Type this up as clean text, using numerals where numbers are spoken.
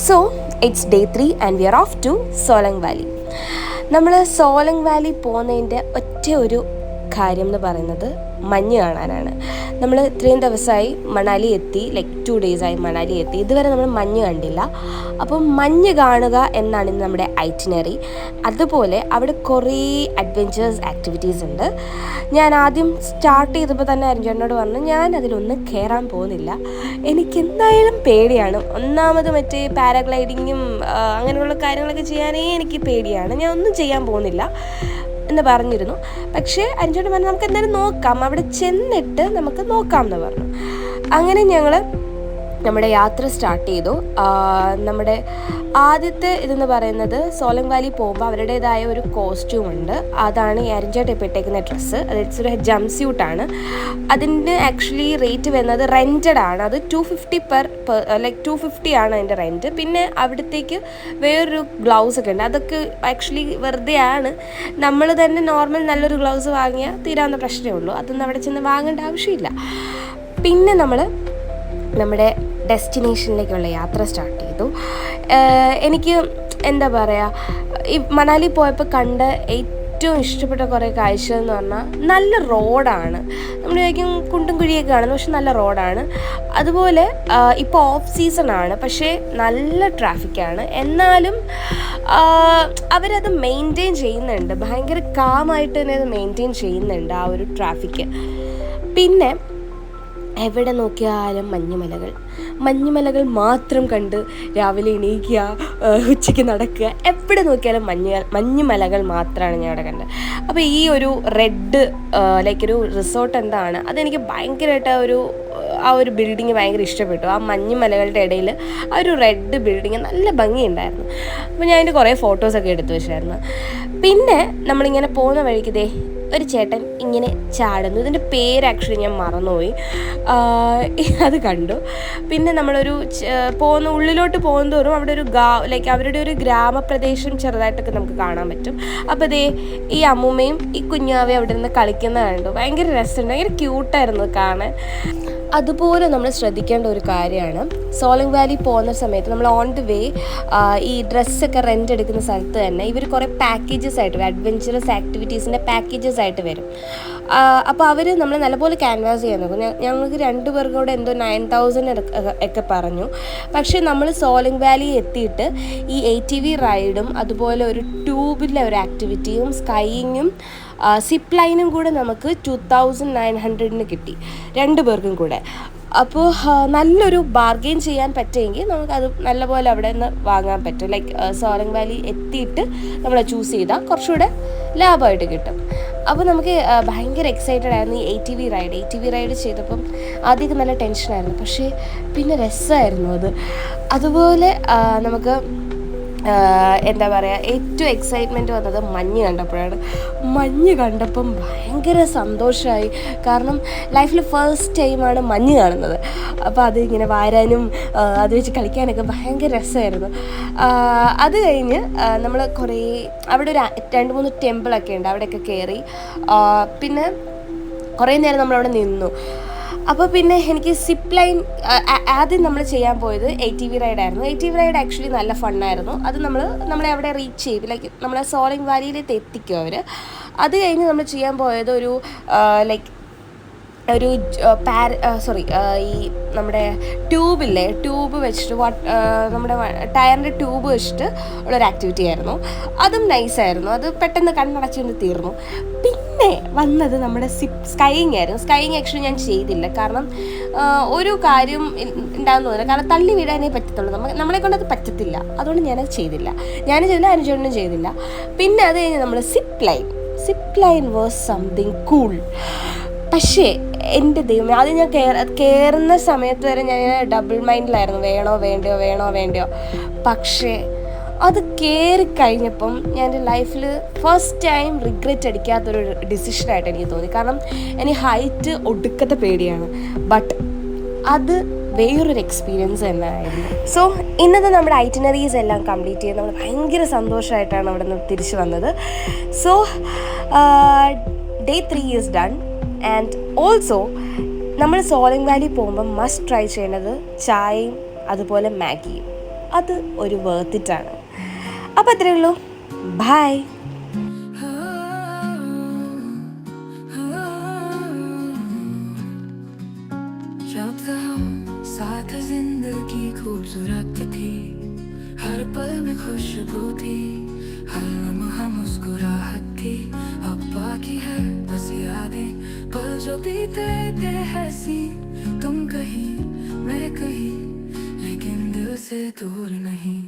So it's day 3 and we are off to Solang Valley. നമ്മൾ Solang Valley പോകുന്നതിൻ്റെ ഒരു കാര്യം എന്ന് പറയുന്നത് മഞ്ഞ് കാണാനാണ്. നമ്മൾ ഇത്രയും ദിവസമായി മണാലി എത്തി, 2 days ആയി മണാലി എത്തി, ഇതുവരെ നമ്മൾ മഞ്ഞ് കണ്ടില്ല. അപ്പം മഞ്ഞ് കാണുക എന്നാണ് ഇന്ന് നമ്മുടെ ഐറ്റിനറി. അതുപോലെ അവിടെ കുറേ അഡ്വെഞ്ചേഴ്സ് ആക്ടിവിറ്റീസ് ഉണ്ട്. ഞാൻ ആദ്യം സ്റ്റാർട്ട് ചെയ്തപ്പോൾ തന്നെ അരുൺചേട്ടനോട് പറഞ്ഞു ഞാൻ അതിലൊന്നും കയറാൻ പോകുന്നില്ല, എനിക്ക് എന്തായാലും പേടിയാണ്. ഒന്നാമത് മറ്റേ പാരാഗ്ലൈഡിങ്ങും അങ്ങനെയുള്ള കാര്യങ്ങളൊക്കെ ചെയ്യാനേ എനിക്ക് പേടിയാണ്, ഞാൻ ഒന്നും ചെയ്യാൻ പോകുന്നില്ല എന്ന് പറഞ്ഞിരുന്നു. പക്ഷേ അരുൺചേട്ടൻ പറഞ്ഞു നമുക്ക് എന്തായാലും നോക്കാം, അവിടെ ചെന്നിട്ട് നമുക്ക് നോക്കാം എന്ന് പറഞ്ഞു. അങ്ങനെ ഞങ്ങൾ നമ്മുടെ യാത്ര സ്റ്റാർട്ട് ചെയ്തു. നമ്മുടെ ആദ്യത്തെ ഇതെന്ന് പറയുന്നത് സോലങ് വാലി പോകുമ്പോൾ അവരുടേതായ ഒരു കോസ്റ്റ്യൂം ഉണ്ട്, അതാണ് ഈ അരുൺചേട്ടൻ ഇപ്പോൾ ഇട്ടേക്കുന്ന ഡ്രസ്സ്. അത് ഇറ്റ്സ് ഒരു ജംപ് സ്യൂട്ടാണ്. അതിൻ്റെ ആക്ച്വലി റേറ്റ് വരുന്നത് റെൻറ്റഡ് ആണ്, അത് 250 ആണ് അതിൻ്റെ റെൻറ്റ്. പിന്നെ അവിടത്തേക്ക് വേറൊരു ഗ്ലൗസ് ഒക്കെ ഉണ്ട്, അതൊക്കെ ആക്ച്വലി വെറുതെ ആണ്. നമ്മൾ തന്നെ നോർമൽ നല്ലൊരു ഗ്ലൗസ് വാങ്ങിയാൽ തീരാവുന്ന പ്രശ്നമേ ഉള്ളൂ, അതൊന്നും അവിടെ ചെന്ന് വാങ്ങേണ്ട ആവശ്യമില്ല. പിന്നെ നമ്മൾ നമ്മുടെ ഡെസ്റ്റിനേഷനിലേക്കുള്ള യാത്ര സ്റ്റാർട്ട് ചെയ്തു. എനിക്ക് എന്താ പറയുക, ഈ മണാലി പോയപ്പോൾ കണ്ട ഏറ്റവും ഇഷ്ടപ്പെട്ട കുറേ കാഴ്ച എന്ന് പറഞ്ഞാൽ നല്ല റോഡാണ്. നമ്മൾ വിചാരിക്കും കുണ്ടും കുഴിയൊക്കെ കാണുന്നു, പക്ഷെ നല്ല റോഡാണ്. അതുപോലെ ഇപ്പോൾ ഓഫ് സീസണാണ്, പക്ഷേ നല്ല ട്രാഫിക്കാണ്. എന്നാലും അവരത് മെയിൻറ്റെയിൻ ചെയ്യുന്നുണ്ട്, ഭയങ്കര കാമായിട്ട് തന്നെ അത് മെയിൻറ്റെയിൻ ചെയ്യുന്നുണ്ട് ആ ഒരു ട്രാഫിക്ക്. പിന്നെ എവിടെ നോക്കിയാലും മഞ്ഞുമലകൾ മാത്രം കണ്ട് രാവിലെ എണീക്കുക, ഉച്ചയ്ക്ക് നടക്കുക, എവിടെ നോക്കിയാലും മഞ്ഞുമലകൾ മാത്രമാണ് ഞാൻ അവിടെ കണ്ടത്. അപ്പോൾ ഈ ഒരു റെഡ് ഒരു റിസോർട്ട് എന്താണ്, അതെനിക്ക് ഭയങ്കരമായിട്ട് ആ ഒരു ബിൽഡിങ് ഭയങ്കര ഇഷ്ടപ്പെട്ടു. ആ മഞ്ഞുമലകളുടെ ഇടയിൽ ആ ഒരു റെഡ് ബിൽഡിങ് നല്ല ഭംഗിയുണ്ടായിരുന്നു. അപ്പോൾ ഞാൻ അതിൻ്റെ കുറേ ഫോട്ടോസൊക്കെ എടുത്തു വെച്ചായിരുന്നു. പിന്നെ നമ്മളിങ്ങനെ പോകുന്ന വഴിക്ക് ഒരു ചേട്ടൻ ഇങ്ങനെ ചാടുന്നു, ഇതിൻ്റെ പേര് ആക്ച്വലി ഞാൻ മറന്നുപോയി, അത് കണ്ടു. പിന്നെ നമ്മളൊരു ഉള്ളിലോട്ട് പോകുന്നതോറും അവിടെ ഒരു അവരുടെ ഒരു ഗ്രാമപ്രദേശം ചെറുതായിട്ടൊക്കെ നമുക്ക് കാണാൻ പറ്റും. അപ്പോൾ ഈ അമ്മൂമ്മയും ഈ കുഞ്ഞാവയും അവിടെ നിന്ന് കളിക്കുന്നത് കണ്ടു, ഭയങ്കര രസമുണ്ട്, ഭയങ്കര ക്യൂട്ടായിരുന്നു കാണാൻ. അതുപോലെ നമ്മൾ ശ്രദ്ധിക്കേണ്ട ഒരു കാര്യമാണ്, സോലങ് വാലി പോകുന്ന സമയത്ത് നമ്മൾ ഓൺ ദി വേ ഈ ഡ്രസ്സൊക്കെ റെൻ്റ് എടുക്കുന്ന സ്ഥലത്ത് തന്നെ ഇവർ കുറേ പാക്കേജസ് ആയിട്ട്, അഡ്വെഞ്ചറസ് ആക്ടിവിറ്റീസിൻ്റെ പാക്കേജസ് ആയിട്ട് വരും. അപ്പോൾ അവർ നമ്മൾ നല്ലപോലെ ക്യാൻവാസ് ചെയ്യാൻ നോക്കും. ഞങ്ങൾക്ക് 2 പേർക്കും കൂടെ എന്തോ 9,000 ഒക്കെ പറഞ്ഞു. പക്ഷേ നമ്മൾ സോലങ് വാലി എത്തിയിട്ട് ഈ ATV റൈഡും അതുപോലെ ഒരു ട്യൂബിലെ ഒരു ആക്ടിവിറ്റിയും സ്കൈയിങ്ങും സിപ്പ് ലൈനും കൂടെ നമുക്ക് 2,900 കിട്ടി 2 പേർക്കും കൂടെ. അപ്പോൾ നല്ലൊരു ബാർഗെയിൻ ചെയ്യാൻ പറ്റുമെങ്കിൽ നമുക്കത് നല്ലപോലെ അവിടെ നിന്ന് വാങ്ങാൻ പറ്റും. സോലങ് വാലി എത്തിയിട്ട് നമ്മൾ ചൂസ് ചെയ്താൽ കുറച്ചുകൂടെ ലാഭമായിട്ട് കിട്ടും. അപ്പോൾ നമുക്ക് ഭയങ്കര എക്സൈറ്റഡ് ആയിരുന്നു ഈ ATV റൈഡ് ചെയ്തപ്പം. ആദ്യമൊക്കെ നല്ല ടെൻഷനായിരുന്നു, പക്ഷേ പിന്നെ രസമായിരുന്നു അത്. അതുപോലെ നമുക്ക് എന്താ പറയുക, ഏറ്റവും എക്സൈറ്റ്മെൻറ്റ് വന്നത് മഞ്ഞ് കണ്ടപ്പോഴാണ്. മഞ്ഞ് കണ്ടപ്പം ഭയങ്കര സന്തോഷമായി, കാരണം ലൈഫിൽ ഫസ്റ്റ് ടൈമാണ് മഞ്ഞ് കാണുന്നത്. അപ്പോൾ അത് ഇങ്ങനെ വാരാനും അത് വെച്ച് കളിക്കാനൊക്കെ ഭയങ്കര രസമായിരുന്നു. അത് കഴിഞ്ഞ് നമ്മൾ കുറേ അവിടെ ഒരു 2-3 ടെമ്പിളൊക്കെ ഉണ്ട്, അവിടെയൊക്കെ കയറി. പിന്നെ കുറേ നേരം നമ്മളവിടെ നിന്നു. അപ്പോൾ പിന്നെ എനിക്ക് സിപ്പ് ലൈൻ ആദ്യം നമ്മൾ ചെയ്യാൻ പോയത് ATV റൈഡായിരുന്നു. ATV റൈഡ് ആക്ച്വലി നല്ല ഫണ്ണായിരുന്നു. അത് നമ്മളെ അവിടെ റീച്ച് ചെയ്ത് നമ്മളെ സോലങ് വാലിയിലേക്ക് എത്തിക്കും അവർ. അത് കഴിഞ്ഞ് നമ്മൾ ചെയ്യാൻ പോയത് ഒരു ഈ നമ്മുടെ ട്യൂബ് വെച്ചിട്ട് നമ്മുടെ ടയറിൻ്റെ ട്യൂബ് വെച്ചിട്ട് ഉള്ളൊരു ആക്ടിവിറ്റി ആയിരുന്നു. അതും നൈസായിരുന്നു, അത് പെട്ടെന്ന് കണ്ണടച്ചുകൊണ്ട് തീർന്നു. പിന്നെ വന്നത് നമ്മുടെ സ്കൈയിങ് ആയിരുന്നു. സ്കൈയിങ് ആക്ച്വലി ഞാൻ ചെയ്തില്ല, കാരണം ഒരു കാര്യം ഉണ്ടാകുന്ന തോന്നില്ല, കാരണം തള്ളി വീഴാനേ പറ്റത്തുള്ളൂ, നമ്മളെ കൊണ്ടത് പറ്റത്തില്ല. അതുകൊണ്ട് ഞാനത് ചെയ്തില്ല, അനുജനും ചെയ്തില്ല. പിന്നെ അത് കഴിഞ്ഞ് നമ്മൾ zip line was something cool. പക്ഷേ എൻ്റെ ദൈവമേ, അത് ഞാൻ കയറുന്ന സമയത്ത് വരെ ഞാൻ ഡബിൾ മൈൻഡിലായിരുന്നു, വേണോ വേണ്ടയോ. പക്ഷേ അത് കയറിക്കഴിഞ്ഞപ്പം ഞാൻ എൻ്റെ ലൈഫിൽ ഫസ്റ്റ് ടൈം റിഗ്രറ്റ് അടിക്കാത്തൊരു ഡിസിഷനായിട്ട് എനിക്ക് തോന്നി. കാരണം എനിക്ക് ഹൈറ്റ് ഒടുക്കത്തെ പേടിയാണ്, ബട്ട് അത് വേറൊരു എക്സ്പീരിയൻസ് തന്നെയായിരുന്നു. സോ ഇന്നത്തെ നമ്മുടെ ഐറ്റിനറീസ് എല്ലാം കംപ്ലീറ്റ് ചെയ്ത് നമ്മൾ ഭയങ്കര സന്തോഷമായിട്ടാണ് അവിടെ നിന്ന് തിരിച്ചു വന്നത്. So day 3 is done. And also നമ്മൾ സോലങ് വാലി പോകുമ്പോൾ മസ്റ്റ് ട്രൈ ചെയ്യേണ്ടത് ചായയും അതുപോലെ മാഗിയും. അത് ഒരു വേർത്തിട്ടാണ്. അപ്പോൾ അത്രയേ ഉള്ളൂ. ബൈ. साथ जिंदगी खूबसूरत थी, हर पल में खुशबू थी, हर लम्हा मुस्कुराहट थी। अब बाकी है बस यादें, पल जो बीते थे हंसी। तुम कहीं मैं कहीं, लेकिन दिल से दूर नहीं।